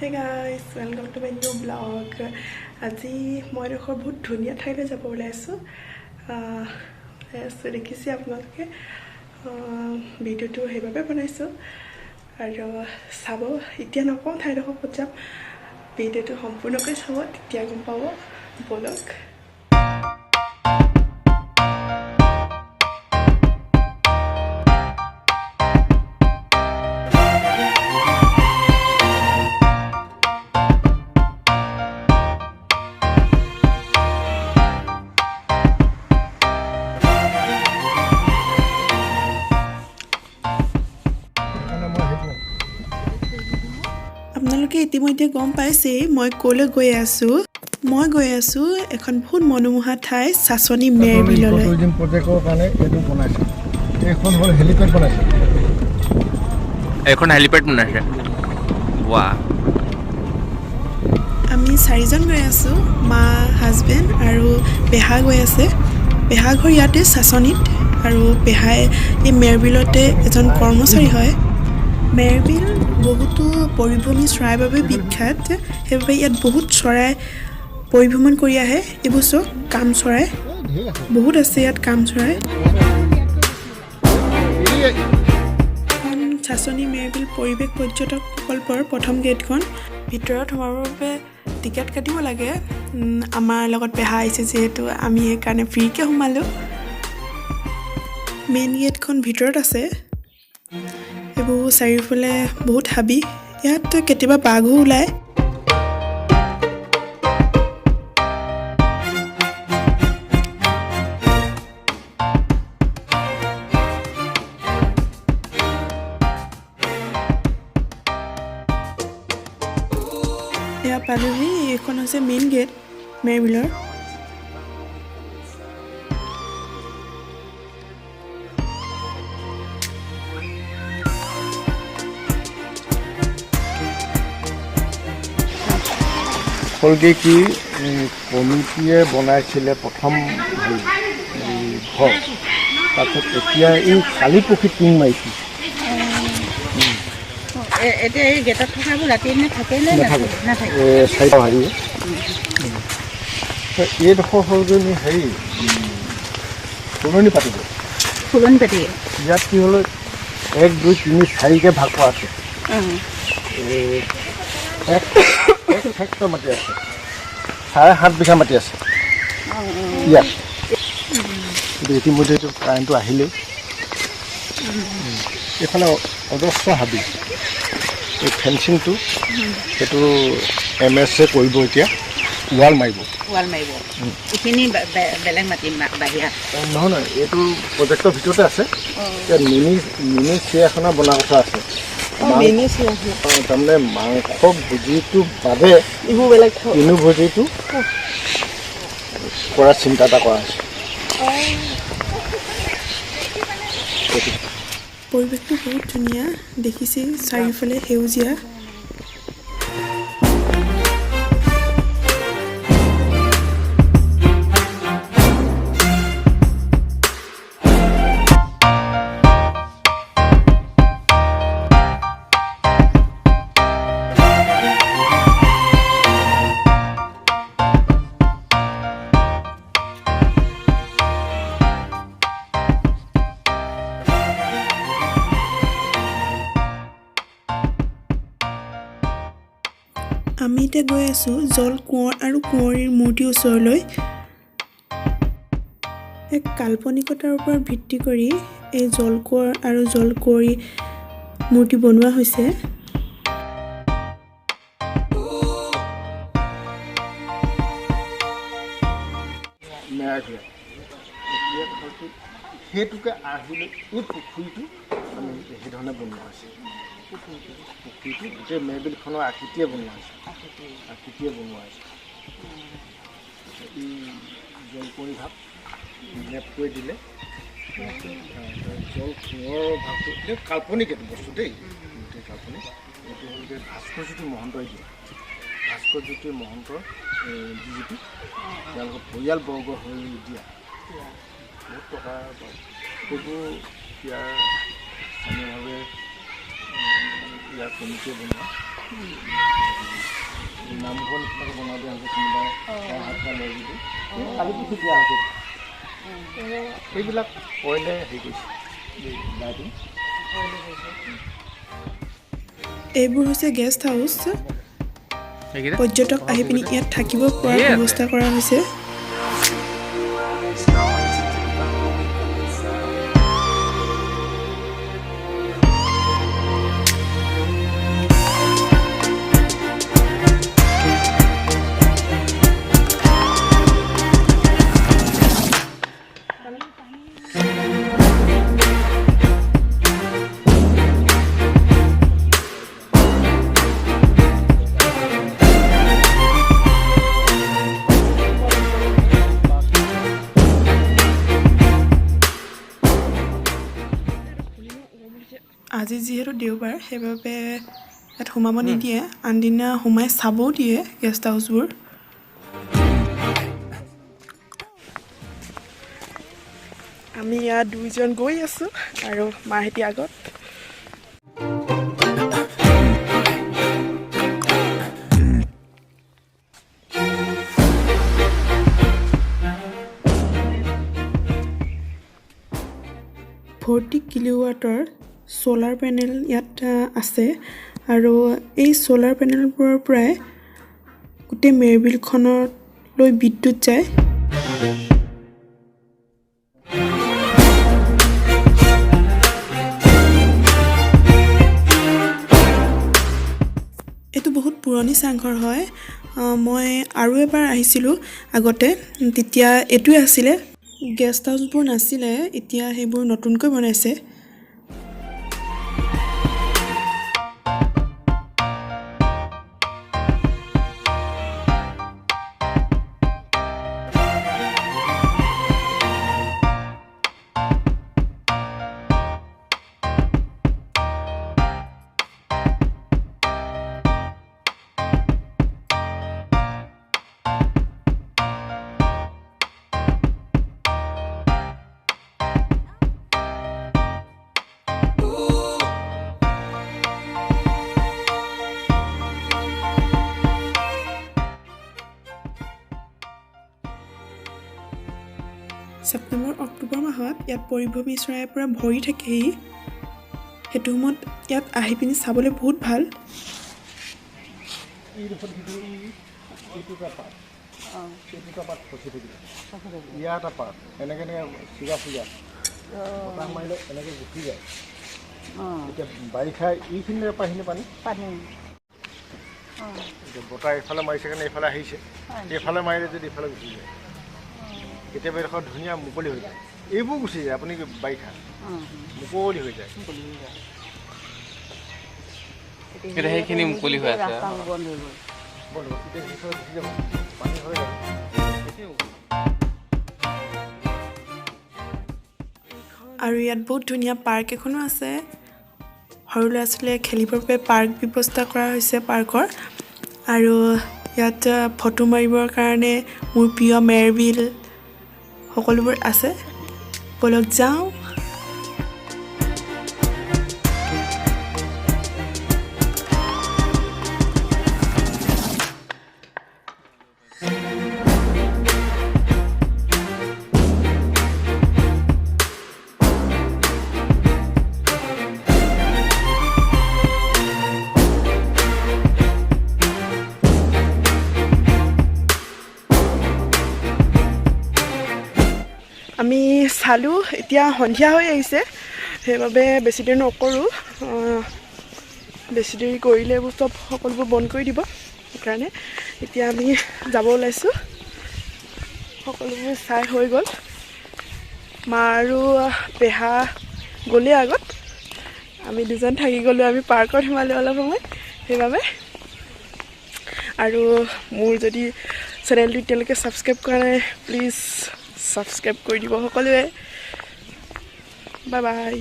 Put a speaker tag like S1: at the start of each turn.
S1: Hey guys, welcome to my new vlog. আজি মই দেখোন বহুত ধুনীয়া ঠাইলৈ যাব ওলাইছোঁ দেখিছে আপোনালোকে ভিডিঅ'টো সেইভাবে বনাইছোঁ আৰু চাব এতিয়া নকওঁ ঠাইডোখৰ ক'ত যাম ভিডিঅ'টো সম্পূৰ্ণকৈ চাব তেতিয়া গম পাব ব'লক আপোনালোকে ইতিমধ্যে গম পাইছে মই ক'লৈ গৈ আছোঁ মই গৈ আছোঁ এখন বহুত মনোমোহা ঠাই সাসনি মেৰবিললৈ
S2: টুৰিজম প্ৰজেক্টৰ কাৰণে এটো বনাইছে এখন হ'ল হেলিপ্যাড বনাইছে
S3: এখন হেলিপ্যাড বনাইছে ওয়া
S1: আমি চাৰিজন গৈ আছোঁ মা হাজবেণ্ড আৰু পেহা গৈ আছে পেহা ঘৰ ইয়াতে সাসনিত আৰু পেহাই এই মেৰবিলতে এজন কৰ্মচাৰী হয় মেৰবিল বহুতো পৰিভ্ৰমী চৰাইৰ বাবে বিখ্যাত সেইবাবে ইয়াত বহুত চৰাই পৰিভ্ৰমণ কৰি আহে এইবোৰ চব কাম চৰাই বহুত আছে ইয়াত কাম চৰাই সাসনি মেৰবিল পৰিৱেশ পৰ্যটক প্ৰকল্পৰ প্ৰথম গেটখন ভিতৰত সোমাবৰ বাবে টিকেট কাটিব লাগে আমাৰ লগত পেহা আহিছে যিহেতু আমি সেইকাৰণে ফ্ৰীকৈ সোমালোঁ মেইন গেটখন ভিতৰত আছে এইবোৰ চাৰিওফালে বহুত হাবি ইয়াত কেতিয়াবা বাঘো ওলায় এয়া পালোহি এইখন হৈছে মেইন গেট মেৰবিলৰ
S2: হলগে কি কমিটিয়ে বনাইছিলে প্ৰথম ঘৰ তাৰপিছত এতিয়া এই কালি পক্ষী টিং মাৰিছে
S4: এতিয়া এই গেটত থকাবোৰ ৰাতি নে থাকে নে নাথাকে
S2: চাৰিটা হেৰি এইডোখৰ হ'লগৈ হেৰি ফুলনি পাতিব ইয়াত কি হ'ল 1 2 3 4কে ভাগ কৰা আছে এক হেক্টৰ মাটি আছে 7.5 বিঘা মাটি আছে ইয়াত ইতিমধ্যে কাৰেণ্টটো আহিলেই এইফালে অজস্ৰ হাবি এই ফেঞ্চিংটো সেইটো MSA কৰিব এতিয়া ৱাল মাৰিব
S4: এইখিনি বেলেগ মাটি বাহিৰা
S2: নহয় এইটো প্ৰজেক্টৰ ভিতৰতে আছে মিনি চিৰিয়াখানা বনোৱা কথা আছে তাৰমানে মাংস ভুজিটো বাদে ইনো ভুজিটো কৰাৰ চিন্তা এটা কৰা হৈছে
S1: পৰিৱেশটো বহুত ধুনীয়া দেখিছে চাৰিওফালে সেউজীয়া আমি এতিয়া গৈ আছোঁ জল কোঁৱৰ আৰু কুঁৱৰীৰ মূৰ্তিৰ ওচৰলৈ এক কাল্পনিকতাৰ ওপৰত ভিত্তি কৰি এই জল কোঁৱৰ আৰু জল কুঁৱৰী মূৰ্তি বনোৱা হৈছে
S2: সেইটোকে আহিলে এই পুখুৰীটো আমি সেইধৰণে বনোৱা হৈছে পুখুৰীটো গোটেই মেৰবিলখনৰ আকৃতিয়ে বনোৱা হৈছে এই জলকুঁৱৰী ভাৱ মেপ কৰি দিলে জল কোঁৱৰৰ ভাৱটো এতিয়া কাল্পনিক এইটো বস্তু দেই গোটেই কাল্পনিক এইটো হ'লগৈ ভাস্কৰজ্যোতি মহন্তই দিয়ে ভাস্কৰজ্যোতি মহন্তৰ যিটো তেওঁলোকৰ পৰিয়ালবৰ্গ হৈ দিয়া বহুত টকা সেইবোৰ ইয়াৰ স্থানীয়ভাৱে ইয়াৰ কমিটিয়ে বনোৱা নামঘৰ নিচিনাকৈ বনাই দিয়া হৈছে কোনোবাই হাতটা লৈ যদি কালি পুখুৰী দিয়া হৈছে সেইবিলাক কয়লে হেৰি কৰিছে লাইটিং
S1: এইবোৰ হৈছে গেষ্ট হাউচ পৰ্যটক আহি পিনি ইয়াত থাকিব পৰা ব্যৱস্থা কৰা হৈছে আজি যিহেতু দেওবাৰ সেইবাবে ইয়াত সোমাব নিদিয়ে আনদিনা সোমাই চাবও দিয়ে গেষ্ট হাউচবোৰ আমি ইয়াত দুইজন গৈ আছোঁ আৰু মাহেঁতি আগত ফৰ্টি কিলোৱাটৰ সোলাৰ পেনেল ইয়াত আছে আৰু এই সোলাৰ পেনেলবোৰৰ পৰাই গোটেই মেৰবিলখনলৈ বিদ্যুৎ যায় এইটো বহুত পুৰণি চাংঘৰ হয় মই আৰু এবাৰ আহিছিলোঁ আগতে তেতিয়া এইটোৱে আছিলে গেষ্ট হাউচবোৰ নাছিলে এতিয়া সেইবোৰ নতুনকৈ বনাইছে ছেপ্টেম্বৰ অক্টোবৰ মাহত ইয়াত পৰিভ্ৰমী চৰাইৰ পৰা ভৰি থাকেহি সেইটো সময়ত ইয়াত আহি পিনি চাবলৈ বহুত ভাল
S2: ইয়াত পাত এনেকৈ চিগা চিগা বতাহ মাৰিলে এনেকৈ গুচি যায় এতিয়া বাৰিষা এইখিনিৰে পৰা আহিলে পানী এতিয়া বতাহ এইফালে মাৰিছে কাৰণে এইফালে আহিছে এইফালে মাৰিলে যদি এইফালে গুচি যায় কেতিয়াবা এডোখৰ ধুনীয়া মুকলি হৈ যায় এইবোৰ গুচি যায় আপুনি বাৰিষা মুকলি হৈ যায়
S3: সেইখিনি মুকলি হৈ আছে
S2: পানী হৈ যাব
S1: আৰু ইয়াত বহুত ধুনীয়া পাৰ্ক এখনো আছে সৰু ল'ৰা ছোৱালীয়ে খেলিবৰ বাবে পাৰ্ক ব্যৱস্থা কৰা হৈছে পাৰ্কৰ আৰু ইয়াত ফটো মাৰিবৰ কাৰণে মোৰ প্ৰিয় মেৰবিল সকলোবোৰ আছে ব'লক যাওঁ আমি চালোঁ এতিয়া সন্ধিয়া হৈ আহিছে সেইবাবে বেছি দেৰি নকৰোঁ বেছি দেৰি কৰিলে এইবোৰ চব সকলোবোৰ বন্ধ কৰি দিব সেইকাৰণে এতিয়া আমি যাব ওলাইছোঁ সকলোবোৰ চাই হৈ গ'ল মা আৰু পেহা গ'লে আগত আমি দুজন থাকি গ'লোঁ আমি পাৰ্কত সোমালোঁ অলপ সময় সেইবাবে আৰু মোৰ যদি চেনেলটো এতিয়ালৈকে ছাবস্ক্ৰাইব কৰা নাই প্লিজ ছাবস্ক্ৰাইব কৰি দিব সকলোৱে বাই বাই